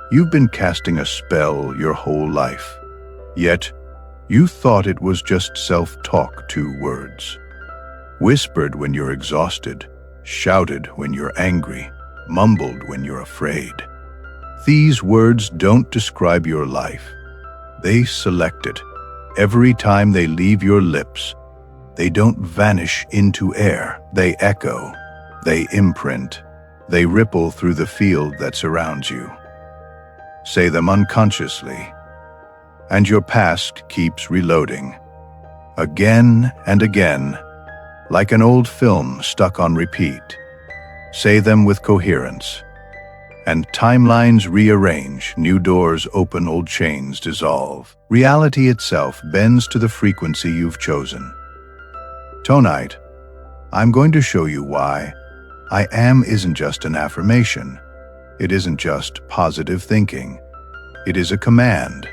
You've been casting a spell your whole life, yet you thought it was just self-talk, 2 words. Whispered when you're exhausted, shouted when you're angry, mumbled when you're afraid. These words don't describe your life. They select it. Every time they leave your lips, they don't vanish into air. They echo, they imprint, they ripple through the field that surrounds you. Say them unconsciously, and your past keeps reloading. Again and again, like an old film stuck on repeat. Say them with coherence, and timelines rearrange, new doors open, old chains dissolve. Reality itself bends to the frequency you've chosen. Tonight, I'm going to show you why I am isn't just an affirmation. It isn't just positive thinking. It is a command,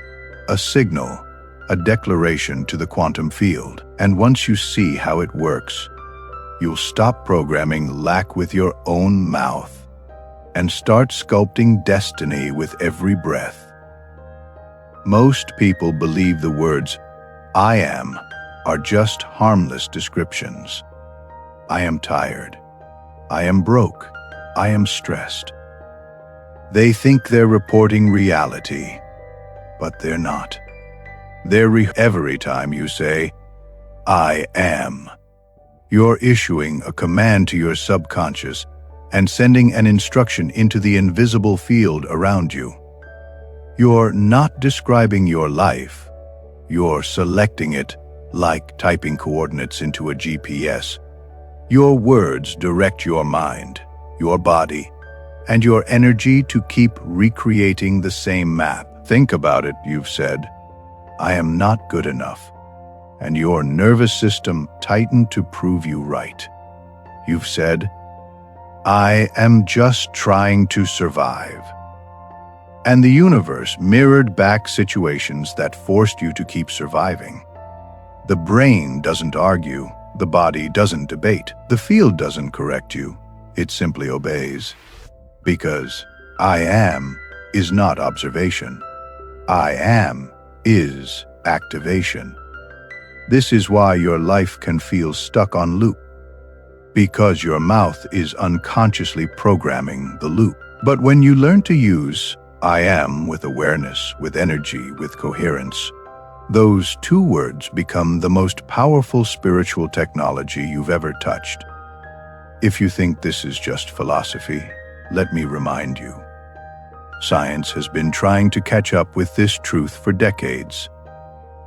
a signal, a declaration to the quantum field. And once you see how it works, you'll stop programming lack with your own mouth and start sculpting destiny with every breath. Most people believe the words "I am" are just harmless descriptions. I am tired. I am broke. I am stressed. They think they're reporting reality, but they're not. Every time you say, "I am," you're issuing a command to your subconscious and sending an instruction into the invisible field around you. You're not describing your life. You're selecting it like typing coordinates into a GPS. Your words direct your mind, your body, and your energy to keep recreating the same map. Think about it, you've said, "I am not good enough," and your nervous system tightened to prove you right. You've said, "I am just trying to survive." And the universe mirrored back situations that forced you to keep surviving. The brain doesn't argue, the body doesn't debate, the field doesn't correct you, it simply obeys. Because I am is not observation. I am is activation. This is why your life can feel stuck on loop, because your mouth is unconsciously programming the loop. But when you learn to use I am with awareness, with energy, with coherence, those 2 words become the most powerful spiritual technology you've ever touched. If you think this is just philosophy, let me remind you. Science has been trying to catch up with this truth for decades.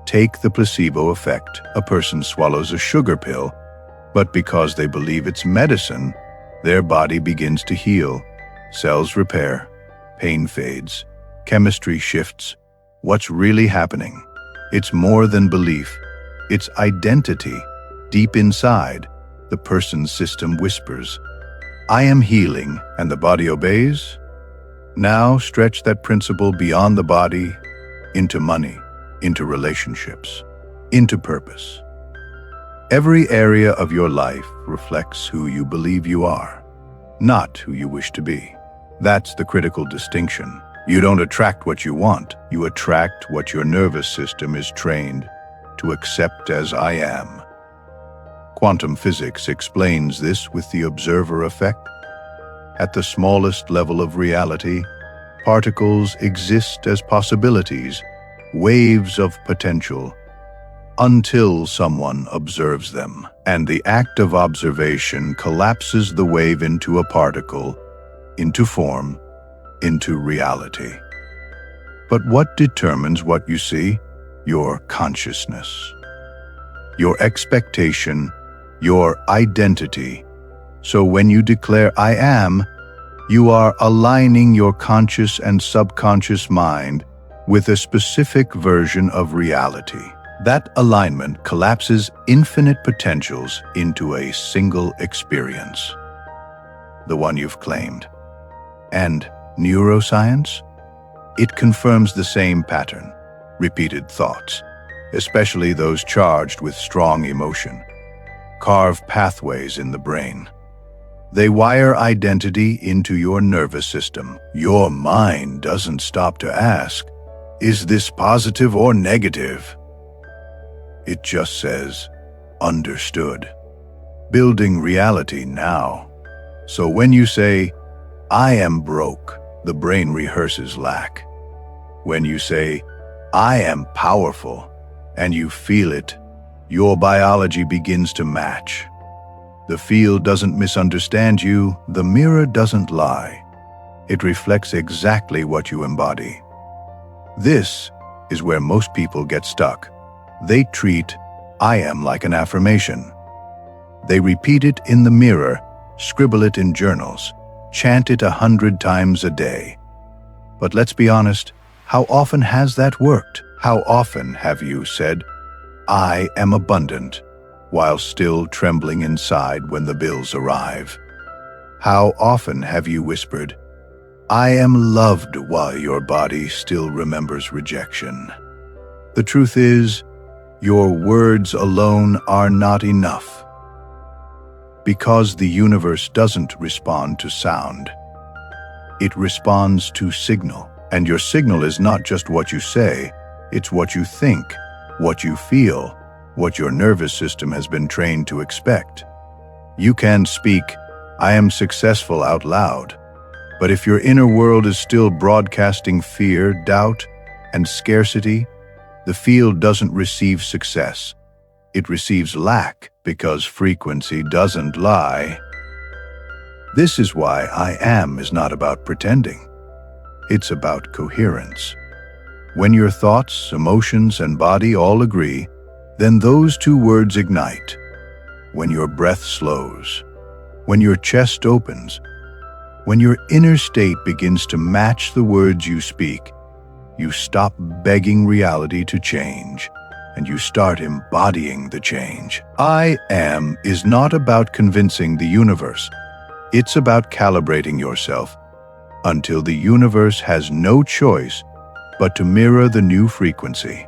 Take the placebo effect. A person swallows a sugar pill, but because they believe it's medicine, their body begins to heal. Cells repair, pain fades, chemistry shifts. What's really happening? It's more than belief. It's identity. Deep inside, the person's system whispers, "I am healing," and the body obeys. Now stretch that principle beyond the body, into money, into relationships, into purpose. Every area of your life reflects who you believe you are, not who you wish to be. That's the critical distinction. You don't attract what you want, you attract what your nervous system is trained to accept as I am. Quantum physics explains this with the observer effect. At the smallest level of reality, particles exist as possibilities, waves of potential, until someone observes them. And the act of observation collapses the wave into a particle, into form, into reality. But what determines what you see? Your consciousness, your expectation, your identity. So when you declare I am, you are aligning your conscious and subconscious mind with a specific version of reality. That alignment collapses infinite potentials into a single experience, the one you've claimed. And neuroscience? It confirms the same pattern, repeated thoughts, especially those charged with strong emotion, carve pathways in the brain. They wire identity into your nervous system. Your mind doesn't stop to ask, is this positive or negative? It just says, understood. Building reality now. So when you say, I am broke, the brain rehearses lack. When you say, I am powerful, and you feel it, your biology begins to match. The field doesn't misunderstand you, the mirror doesn't lie. It reflects exactly what you embody. This is where most people get stuck. They treat I am like an affirmation. They repeat it in the mirror, scribble it in journals, chant it 100 times a day. But let's be honest, how often has that worked? How often have you said, I am abundant, while still trembling inside when the bills arrive? How often have you whispered, I am loved, while your body still remembers rejection? The truth is, your words alone are not enough. Because the universe doesn't respond to sound. It responds to signal. And your signal is not just what you say, it's what you think, what you feel, what your nervous system has been trained to expect. You can speak, I am successful out loud, but if your inner world is still broadcasting fear, doubt, and scarcity, the field doesn't receive success. It receives lack because frequency doesn't lie. This is why I am is not about pretending. It's about coherence. When your thoughts, emotions, and body all agree, then those two words ignite. When your breath slows, when your chest opens, when your inner state begins to match the words you speak, you stop begging reality to change, and you start embodying the change. I am is not about convincing the universe. It's about calibrating yourself until the universe has no choice but to mirror the new frequency.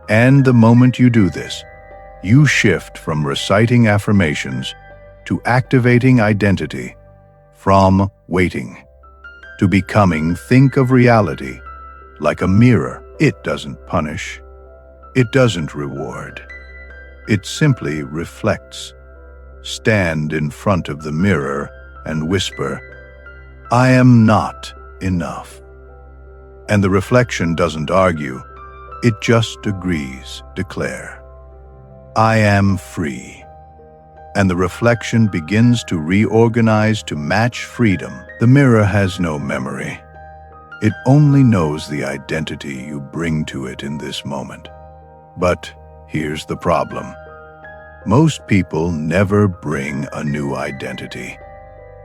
And the moment you do this, you shift from reciting affirmations to activating identity, from waiting to becoming. Think of reality like a mirror. It doesn't punish. It doesn't reward. It simply reflects. Stand in front of the mirror and whisper, I am not enough. And the reflection doesn't argue, it just agrees. Declare, I am free. And the reflection begins to reorganize to match freedom. The mirror has no memory. It only knows the identity you bring to it in this moment. But here's the problem. Most people never bring a new identity.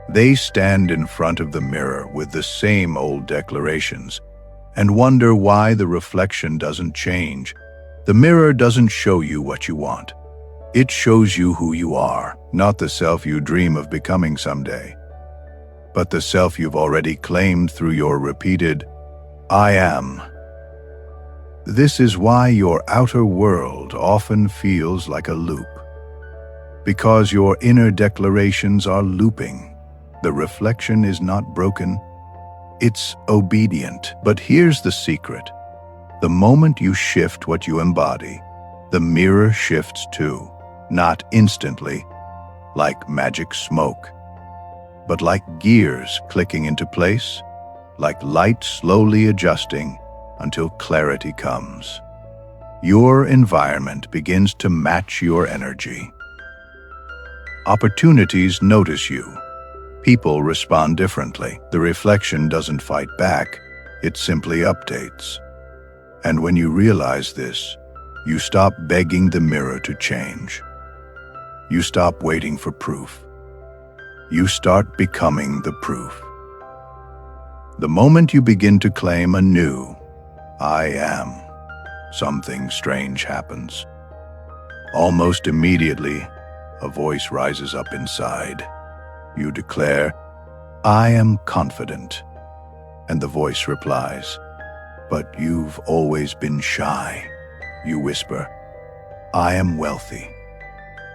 They stand in front of the mirror with the same old declarations and wonder why the reflection doesn't change. The mirror doesn't show you what you want. It shows you who you are, not the self you dream of becoming someday, but the self you've already claimed through your repeated, I am. This is why your outer world often feels like a loop. Because your inner declarations are looping. The reflection is not broken, it's obedient. But here's the secret. The moment you shift what you embody, the mirror shifts too. Not instantly, like magic smoke, but like gears clicking into place, like light slowly adjusting until clarity comes. Your environment begins to match your energy. Opportunities notice you. People respond differently. The reflection doesn't fight back, it simply updates. And when you realize this, you stop begging the mirror to change. You stop waiting for proof. You start becoming the proof. The moment you begin to claim a new I am, something strange happens. Almost immediately, a voice rises up inside. You declare, I am confident. And the voice replies, but you've always been shy. You whisper, I am wealthy.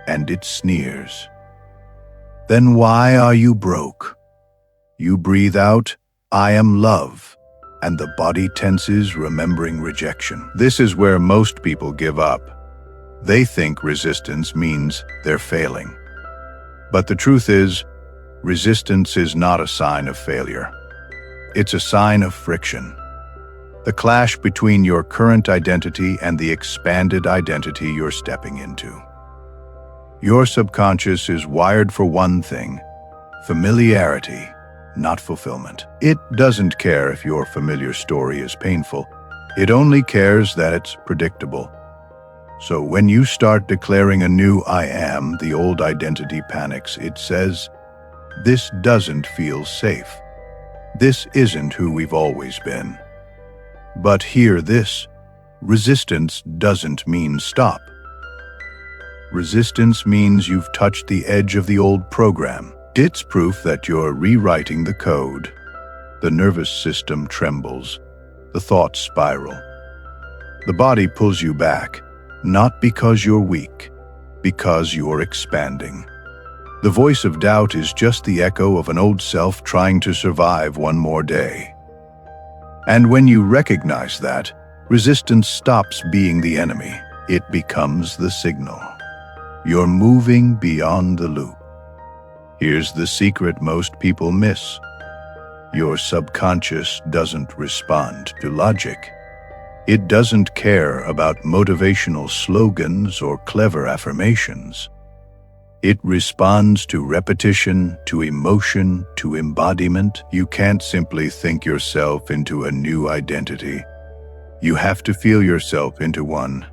And it sneers. Then why are you broke? You breathe out, I am love, and the body tenses, remembering rejection. This is where most people give up. They think resistance means they're failing. But the truth is, resistance is not a sign of failure. It's a sign of friction. The clash between your current identity and the expanded identity you're stepping into. Your subconscious is wired for one thing: familiarity, not fulfillment. It doesn't care if your familiar story is painful. It only cares that it's predictable. So when you start declaring a new I am, the old identity panics. It says, this doesn't feel safe. This isn't who we've always been. But hear this, resistance doesn't mean stop. Resistance means you've touched the edge of the old program. It's proof that you're rewriting the code. The nervous system trembles. The thoughts spiral. The body pulls you back, not because you're weak, because you're expanding. The voice of doubt is just the echo of an old self trying to survive one more day. And when you recognize that, resistance stops being the enemy. It becomes the signal. You're moving beyond the loop. Here's the secret most people miss. Your subconscious doesn't respond to logic. It doesn't care about motivational slogans or clever affirmations. It responds to repetition, to emotion, to embodiment. You can't simply think yourself into a new identity. You have to feel yourself into one,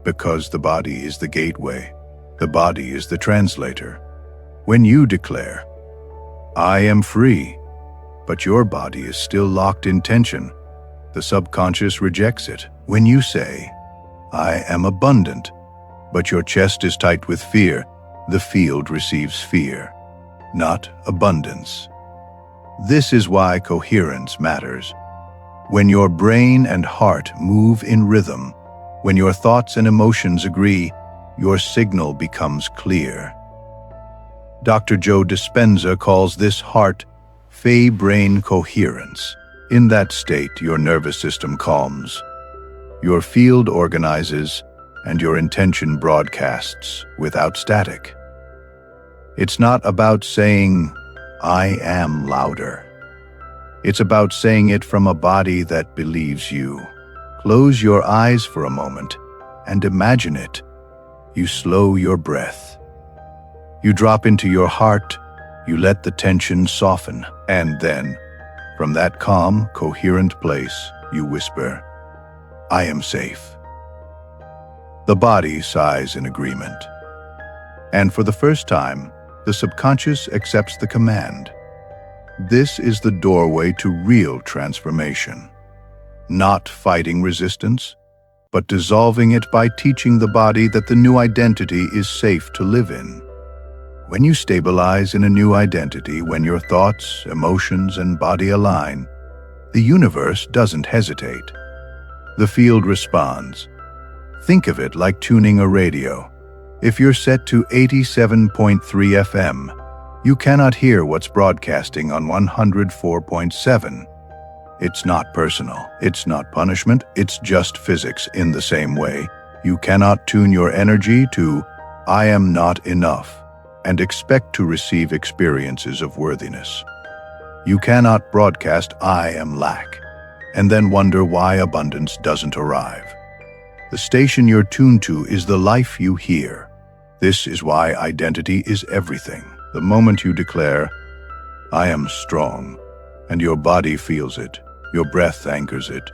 because the body is the gateway. The body is the translator. When you declare, I am free, but your body is still locked in tension, the subconscious rejects it. When you say, I am abundant, but your chest is tight with fear, the field receives fear, not abundance. This is why coherence matters. When your brain and heart move in rhythm, when your thoughts and emotions agree, your signal becomes clear. Dr. Joe Dispenza calls this heart-brain coherence. In that state, your nervous system calms, your field organizes, and your intention broadcasts without static. It's not about saying, I am louder. It's about saying it from a body that believes you. Close your eyes for a moment and imagine it. You slow your breath. You drop into your heart, you let the tension soften, and then, from that calm, coherent place, you whisper, I am safe. The body sighs in agreement. And for the first time, the subconscious accepts the command. This is the doorway to real transformation. Not fighting resistance, but dissolving it by teaching the body that the new identity is safe to live in. When you stabilize in a new identity, when your thoughts, emotions, and body align, the universe doesn't hesitate. The field responds. Think of it like tuning a radio. If you're set to 87.3 FM, you cannot hear what's broadcasting on 104.7. It's not personal. It's not punishment. It's just physics. In the same way, you cannot tune your energy to I am not enough and expect to receive experiences of worthiness. You cannot broadcast I am lack and then wonder why abundance doesn't arrive. The station you're tuned to is the life you hear. This is why identity is everything. The moment you declare, I am strong, and your body feels it, your breath anchors it,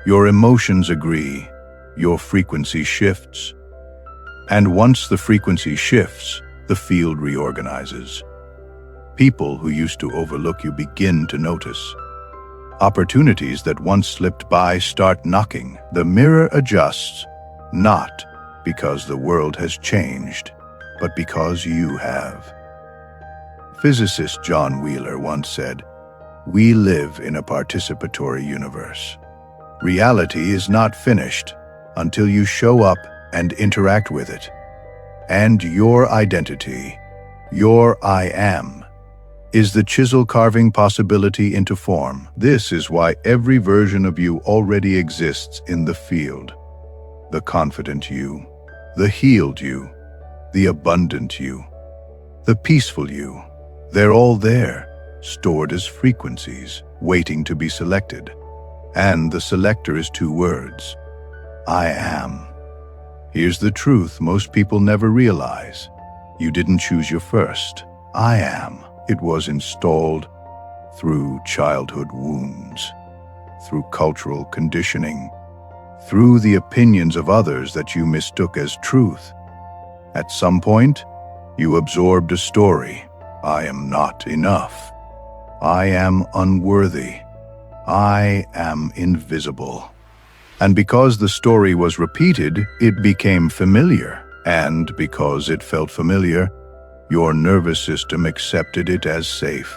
your emotions agree, your frequency shifts. And once the frequency shifts, the field reorganizes. People who used to overlook you begin to notice. Opportunities that once slipped by start knocking. The mirror adjusts, not because the world has changed, but because you have. Physicist John Wheeler once said, we live in a participatory universe. Reality is not finished until you show up and interact with it. And your identity, Your I am is the chisel carving possibility into form. This is why every version of you already exists in the field. The confident you, the healed you, the abundant you, the peaceful you. They're all there, stored as frequencies, waiting to be selected. And the selector is two words: I am. Here's the truth most people never realize. You didn't choose your first I am. It was installed through childhood wounds, through cultural conditioning, through the opinions of others that you mistook as truth. At some point, you absorbed a story. I am not enough. I am unworthy. I am invisible. And because the story was repeated, it became familiar. And because it felt familiar, your nervous system accepted it as safe.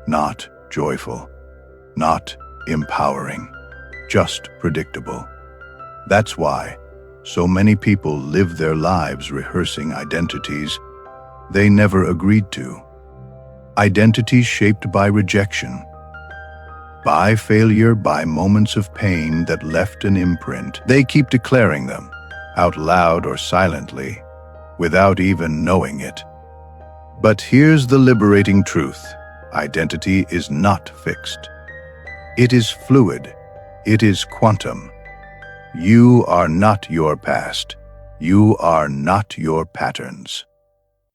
Not joyful, not empowering, just predictable. That's why so many people live their lives rehearsing identities they never agreed to. Identities shaped by rejection, by failure, by moments of pain that left an imprint. They keep declaring them, out loud or silently, without even knowing it. But here's the liberating truth. Identity is not fixed. It is fluid. It is quantum. You are not your past. You are not your patterns.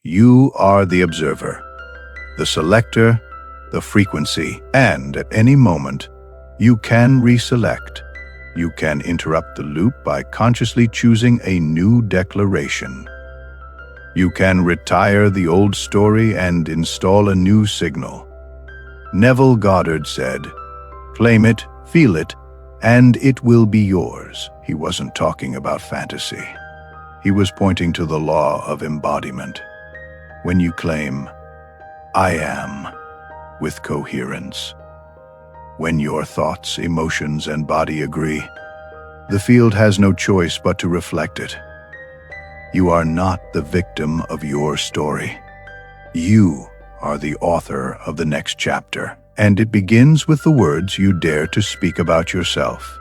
You are the observer, the selector, the frequency, and at any moment, you can reselect. You can interrupt the loop by consciously choosing a new declaration. You can retire the old story and install a new signal. Neville Goddard said, "Claim it, feel it, and it will be yours." He wasn't talking about fantasy. He was pointing to the law of embodiment. When you claim, I am, with coherence, when your thoughts, emotions, and body agree, the field has no choice but to reflect it. You are not the victim of your story. You are the author of the next chapter, and it begins with the words you dare to speak about yourself.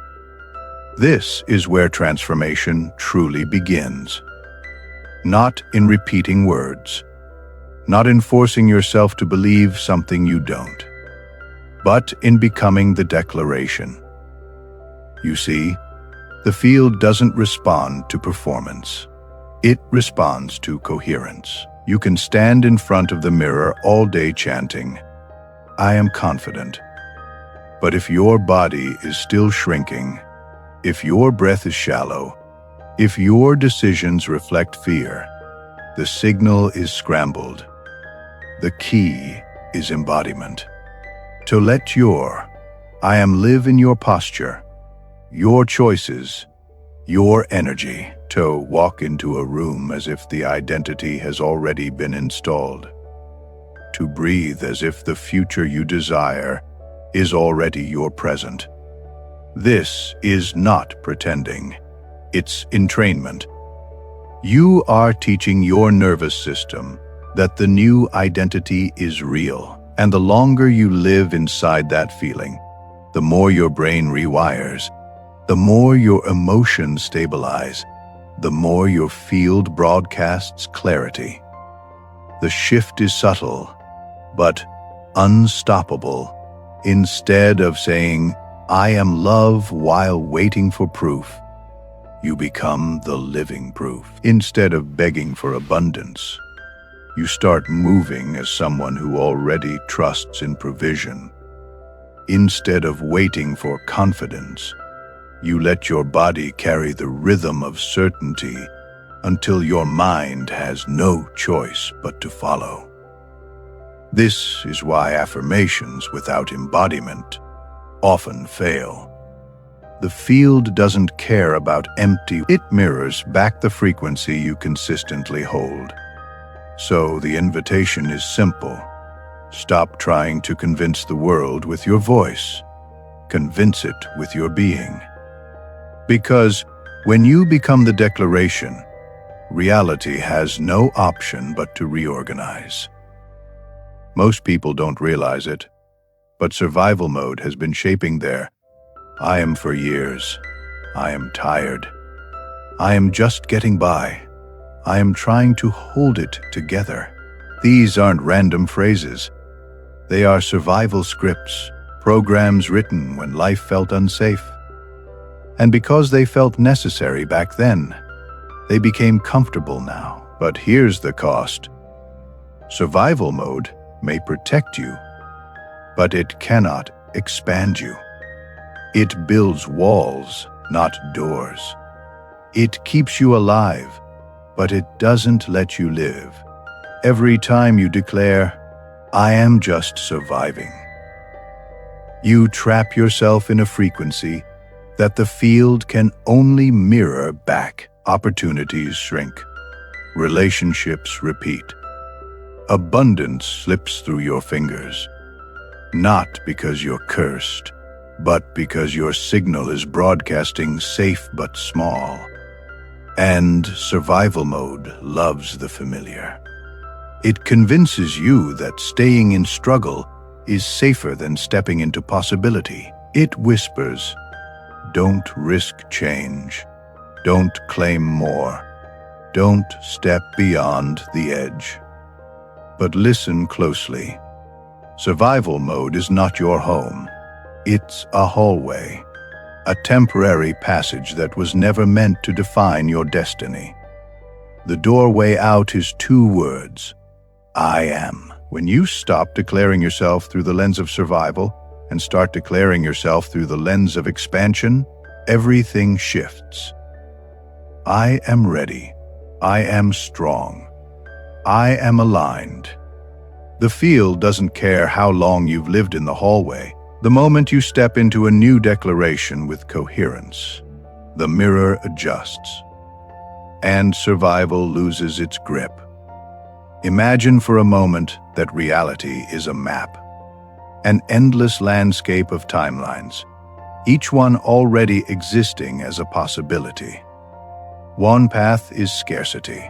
This is where transformation truly begins. Not in repeating words, not in forcing yourself to believe something you don't, but in becoming the declaration. You see, the field doesn't respond to performance. It responds to coherence. You can stand in front of the mirror all day chanting, I am confident. But if your body is still shrinking, if your breath is shallow, if your decisions reflect fear, the signal is scrambled. The key is embodiment. To let your I am live in your posture, your choices, your energy. To walk into a room as if the identity has already been installed. To breathe as if the future you desire is already your present. This is not pretending. It's entrainment. You are teaching your nervous system that the new identity is real. And the longer you live inside that feeling, the more your brain rewires, the more your emotions stabilize, the more your field broadcasts clarity. The shift is subtle, but unstoppable. Instead of saying, I am love while waiting for proof, you become the living proof. Instead of begging for abundance, you start moving as someone who already trusts in provision. Instead of waiting for confidence, you let your body carry the rhythm of certainty until your mind has no choice but to follow. This is why affirmations without embodiment often fail. The field doesn't care about empty. It mirrors back the frequency you consistently hold. So the invitation is simple. Stop trying to convince the world with your voice. Convince it with your being. Because when you become the declaration, reality has no option but to reorganize. Most people don't realize it, but survival mode has been shaping their I am for years. I am tired. I am just getting by. I am trying to hold it together. These aren't random phrases. They are survival scripts, programs written when life felt unsafe. And because they felt necessary back then, they became comfortable now. But here's the cost. Survival mode may protect you, but it cannot expand you. It builds walls, not doors. It keeps you alive, but it doesn't let you live. Every time you declare, I am just surviving, you trap yourself in a frequency that the field can only mirror back. Opportunities shrink. Relationships repeat. Abundance slips through your fingers. Not because you're cursed, but because your signal is broadcasting safe but small. And survival mode loves the familiar. It convinces you that staying in struggle is safer than stepping into possibility. It whispers, don't risk change. Don't claim more. Don't step beyond the edge. But listen closely. Survival mode is not your home. It's a hallway, a temporary passage that was never meant to define your destiny. The doorway out is 2 words, I am. When you stop declaring yourself through the lens of survival and start declaring yourself through the lens of expansion, everything shifts. I am ready. I am strong. I am aligned. The field doesn't care how long you've lived in the hallway. The moment you step into a new declaration with coherence, the mirror adjusts, and survival loses its grip. Imagine for a moment that reality is a map, an endless landscape of timelines, each one already existing as a possibility. One path is scarcity.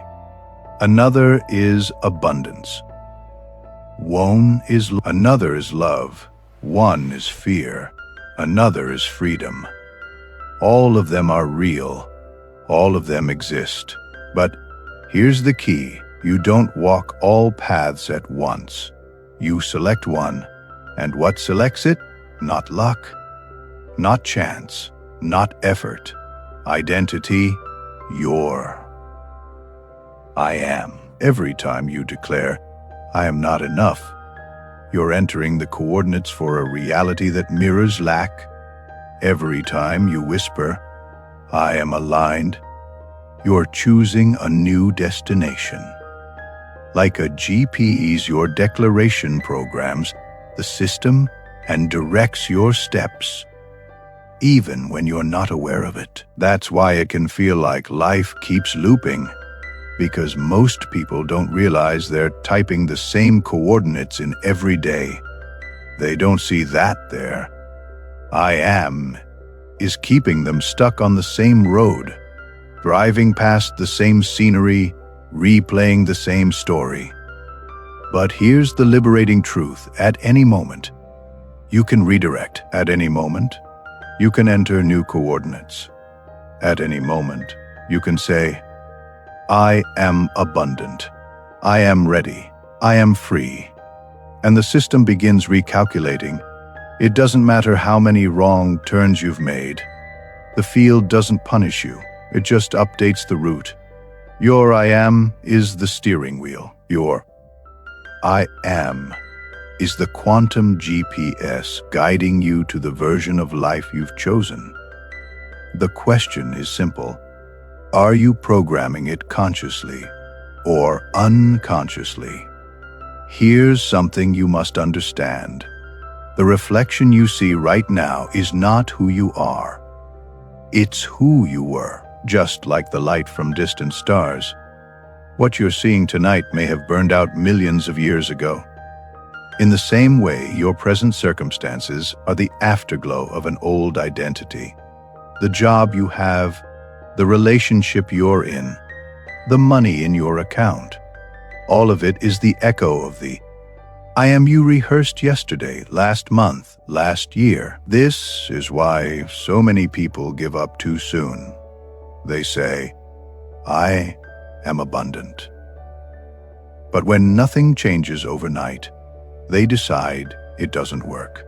Another is abundance. Another is love. One is fear. Another is freedom. All of them are real. All of them exist. But here's the key. You don't walk all paths at once. You select one. And what selects it? Not luck. Not chance. Not effort. Identity. Your I am. Every time you declare, I am not enough, you're entering the coordinates for a reality that mirrors lack. Every time you whisper, I am aligned, you're choosing a new destination. Like a GPS, your declaration programs the system and directs your steps, even when you're not aware of it. That's why it can feel like life keeps looping, because most people don't realize they're typing the same coordinates in every day. They don't see that there. I am is keeping them stuck on the same road, driving past the same scenery, replaying the same story. But here's the liberating truth. At any moment, you can redirect. At any moment, you can enter new coordinates. At any moment, you can say, I am abundant. I am ready. I am free. And the system begins recalculating. It doesn't matter how many wrong turns you've made. The field doesn't punish you. It just updates the route. Your I am is the steering wheel. Your I am is the quantum GPS guiding you to the version of life you've chosen. The question is simple. Are you programming it consciously or unconsciously? Here's something you must understand. The reflection you see right now is not who you are. It's who you were, just like the light from distant stars. What you're seeing tonight may have burned out millions of years ago. In the same way, your present circumstances are the afterglow of an old identity. The job you have, the relationship you're in, the money in your account. All of it is the echo of the I am you rehearsed yesterday, last month, last year. This is why so many people give up too soon. They say, I am abundant. But when nothing changes overnight, they decide it doesn't work.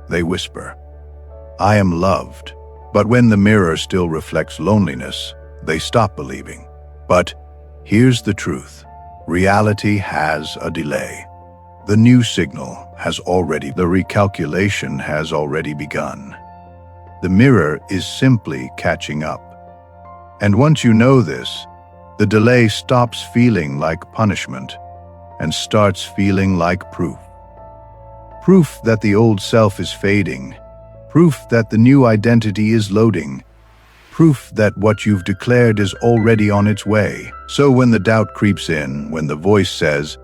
They whisper, I am loved. But when the mirror still reflects loneliness, they stop believing. But here's the truth. Reality has a delay. The new signal the recalculation has already begun. The mirror is simply catching up. And once you know this, the delay stops feeling like punishment and starts feeling like proof. Proof that the old self is fading. Proof that the new identity is loading. Proof that what you've declared is already on its way. So when the doubt creeps in, when the voice says,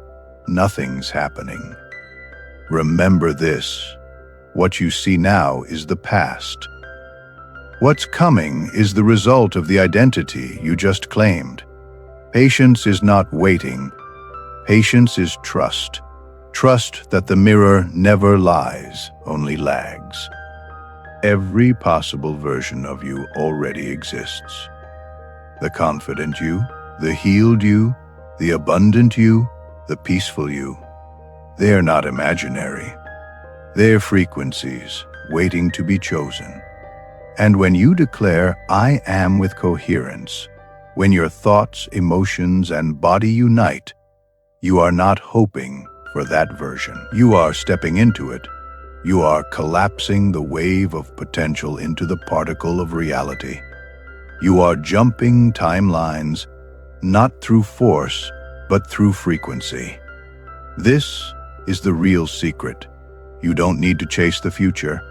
nothing's happening, remember this. What you see now is the past. What's coming is the result of the identity you just claimed. Patience is not waiting. Patience is trust. Trust that the mirror never lies, only lags. Every possible version of you already exists. The confident you, the healed you, the abundant you, the peaceful you. They're not imaginary. They're frequencies waiting to be chosen. And when you declare, I am with coherence, when your thoughts, emotions, and body unite, you are not hoping for that version. You are stepping into it. You are collapsing the wave of potential into the particle of reality. You are jumping timelines, not through force, but through frequency. This is the real secret. You don't need to chase the future.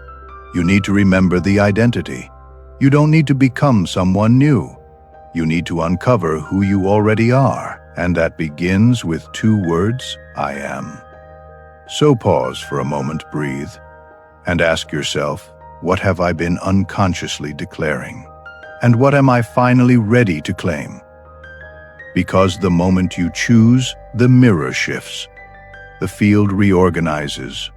You need to remember the identity. You don't need to become someone new. You need to uncover who you already are, and that begins with 2 words, I am. So pause for a moment, breathe, and ask yourself, what have I been unconsciously declaring? And what am I finally ready to claim? Because the moment you choose, the mirror shifts, the field reorganizes,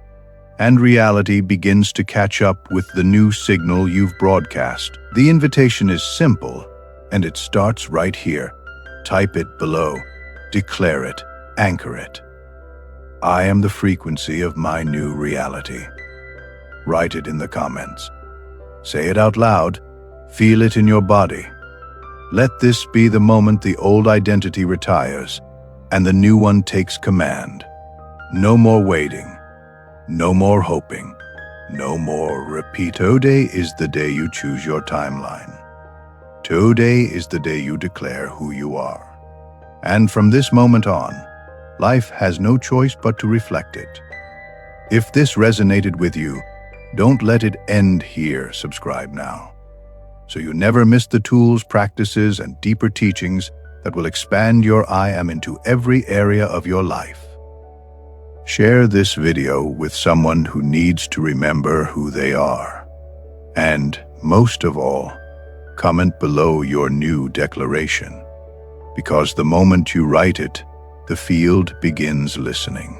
and reality begins to catch up with the new signal you've broadcast. The invitation is simple, and it starts right here. Type it below, declare it, anchor it. I am the frequency of my new reality. Write it in the comments. Say it out loud. Feel it in your body. Let this be the moment the old identity retires and the new one takes command. No more waiting. No more hoping. No more repeat. Today is the day you choose your timeline. Today is the day you declare who you are. And from this moment on, life has no choice but to reflect it. If this resonated with you, don't let it end here. Subscribe now, so you never miss the tools, practices, and deeper teachings that will expand your I am into every area of your life. Share this video with someone who needs to remember who they are. And most of all, comment below your new declaration, because the moment you write it, the field begins listening.